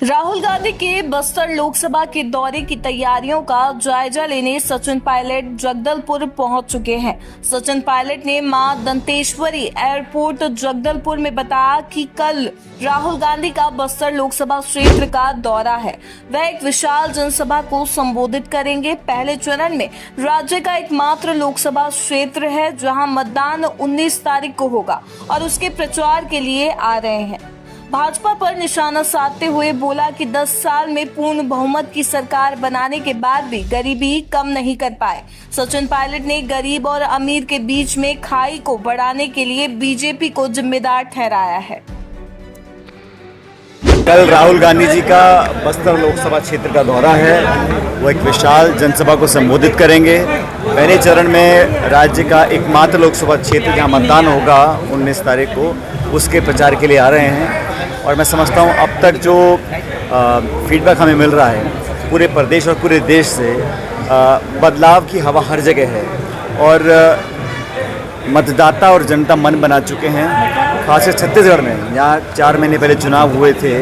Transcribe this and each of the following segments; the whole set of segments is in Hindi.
राहुल गांधी के बस्तर लोकसभा के दौरे की तैयारियों का जायजा लेने सचिन पायलट जगदलपुर पहुंच चुके हैं। सचिन पायलट ने मां दंतेश्वरी एयरपोर्ट जगदलपुर में बताया कि कल राहुल गांधी का बस्तर लोकसभा क्षेत्र का दौरा है। वह एक विशाल जनसभा को संबोधित करेंगे। पहले चरण में राज्य का एकमात्र लोकसभा क्षेत्र है जहां मतदान 19 तारीख को होगा और उसके प्रचार के लिए आ रहे हैं। भाजपा पर निशाना साधते हुए बोला कि 10 साल में पूर्ण बहुमत की सरकार बनाने के बाद भी गरीबी कम नहीं कर पाए। सचिन पायलट ने गरीब और अमीर के बीच में खाई को बढ़ाने के लिए बीजेपी को जिम्मेदार ठहराया है। कल राहुल गांधी जी का बस्तर लोकसभा क्षेत्र का दौरा है। वो एक विशाल जनसभा को संबोधित करेंगे। पहले चरण में राज्य का एकमात्र लोकसभा क्षेत्र जहां मतदान होगा 19 तारीख को, उसके प्रचार के लिए आ रहे हैं। और मैं समझता हूं अब तक जो फीडबैक हमें मिल रहा है पूरे प्रदेश और पूरे देश से, बदलाव की हवा हर जगह है और मतदाता और जनता मन बना चुके हैं। खासकर छत्तीसगढ़ में यहाँ 4 महीने पहले चुनाव हुए थे,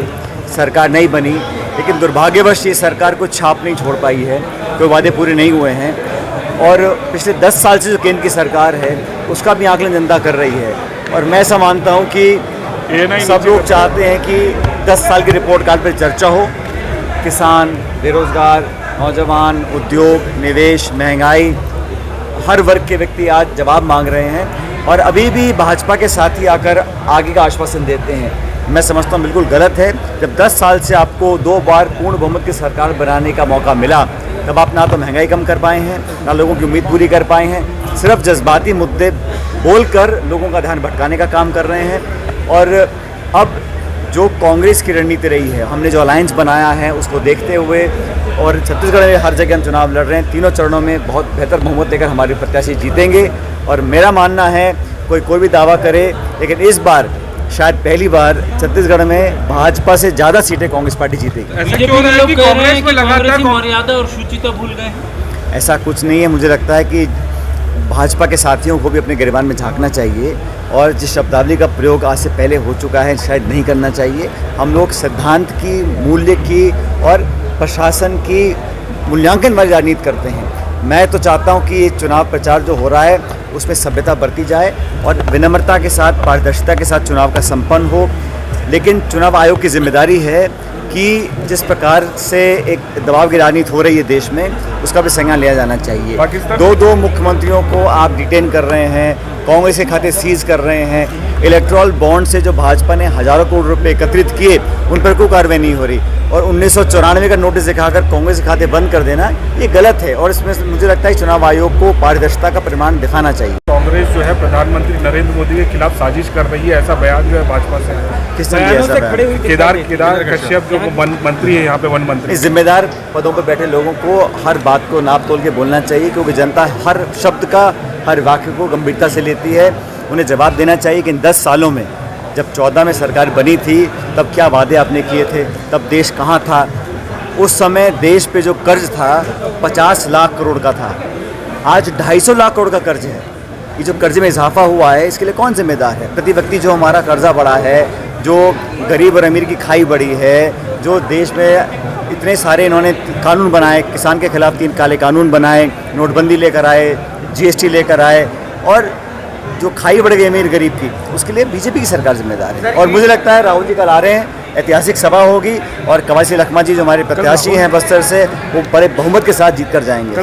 सरकार नहीं बनी, लेकिन दुर्भाग्यवश ये सरकार को छाप नहीं छोड़ पाई है, कोई वादे पूरे नहीं हुए हैं। और पिछले 10 साल से जो केंद्र की सरकार है उसका भी आकलन जनता कर रही है। और मैं ऐसा मानता हूँ कि सब लोग चाहते हैं कि 10 साल की रिपोर्ट कार्ड पर चर्चा हो। किसान, बेरोजगार, नौजवान, उद्योग, निवेश, महंगाई, हर वर्ग के व्यक्ति आज जवाब मांग रहे हैं और अभी भी भाजपा के साथी आकर आगे का आश्वासन देते हैं। मैं समझता हूँ बिल्कुल गलत है। जब 10 साल से आपको 2 बार पूर्ण बहुमत की सरकार बनाने का मौका मिला, तब आप ना तो महंगाई कम कर पाए हैं, ना लोगों की उम्मीद पूरी कर पाए हैं। सिर्फ जज्बाती मुद्दे बोलकर लोगों का ध्यान भटकाने का काम कर रहे हैं। और अब जो कांग्रेस की रणनीति रही है, हमने जो अलायंस बनाया है उसको देखते हुए, और छत्तीसगढ़ में हर जगह हम चुनाव लड़ रहे हैं, तीनों चरणों में बहुत बेहतर बहुमत लेकर हमारे प्रत्याशी जीतेंगे। और मेरा मानना है कोई भी दावा करे, लेकिन इस बार शायद पहली बार छत्तीसगढ़ में भाजपा से ज़्यादा सीटें कांग्रेस पार्टी जीतेगी। मर्यादा और शुचिता भूल गए। ऐसा कुछ नहीं है। मुझे लगता है कि भाजपा के साथियों को भी अपने गिरबान में झांकना चाहिए और जिस शब्दावली का प्रयोग आज से पहले हो चुका है शायद नहीं करना चाहिए। हम लोग सिद्धांत की, मूल्य की और प्रशासन की मूल्यांकन वाली राजनीति करते हैं। मैं तो चाहता हूं कि ये चुनाव प्रचार जो हो रहा है उसमें सभ्यता बरती जाए और विनम्रता के साथ, पारदर्शिता के साथ चुनाव का संपन्न हो। लेकिन चुनाव आयोग की जिम्मेदारी है कि जिस प्रकार से एक दबाव की राजनीति हो रही है देश में, उसका भी संज्ञान लिया जाना चाहिए। 2 मुख्यमंत्रियों को आप डिटेन कर रहे हैं, कांग्रेस के खाते सीज कर रहे हैं, इलेक्ट्रल बॉन्ड से जो भाजपा ने हजारों करोड़ रुपए एकत्रित किए उन पर कोई कार्रवाई नहीं हो रही, और 1994 का नोटिस दिखाकर कांग्रेस के खाते बंद कर देना ये गलत है। और इसमें मुझे लगता है चुनाव आयोग को पारदर्शिता का प्रमाण दिखाना चाहिए। कांग्रेस जो है प्रधानमंत्री नरेंद्र मोदी के खिलाफ साजिश कर रही है, ऐसा बयान जो है भाजपा से किसने दिया ऐसा बयान? केदार कश्यप जो मंत्री है यहाँ पे, वन मंत्री। जिम्मेदार पदों पर बैठे लोगों को हर बात को नाप तोल के बोलना चाहिए, क्योंकि जनता हर शब्द का, हर वाक्य को गंभीरता से लेती है। उन्हें जवाब देना चाहिए कि इन 10 सालों में, जब 14 में सरकार बनी थी, तब क्या वादे आपने किए थे, तब देश कहाँ था। उस समय देश पे जो कर्ज था 50 लाख करोड़ का था, आज 250 लाख करोड़ का कर्ज है। ये जो कर्ज में इजाफा हुआ है इसके लिए कौन जिम्मेदार है? प्रति व्यक्ति जो हमारा कर्जा बढ़ा है, जो गरीब और अमीर की खाई बढ़ी है, जो देश में इतने सारे इन्होंने कानून बनाए, किसान के खिलाफ 3 काले कानून बनाए, नोटबंदी लेकर आए, GST लेकर आए, और जो खाई बढ़ गई अमीर गरीब की, उसके लिए बीजेपी की सरकार जिम्मेदार है। और मुझे लगता है राहुल जी कल आ रहे हैं, ऐतिहासिक सभा होगी और कवासी लखमा जी जो हमारे प्रत्याशी हैं बस्तर से, वो बड़े बहुमत के साथ जीत कर जाएंगे।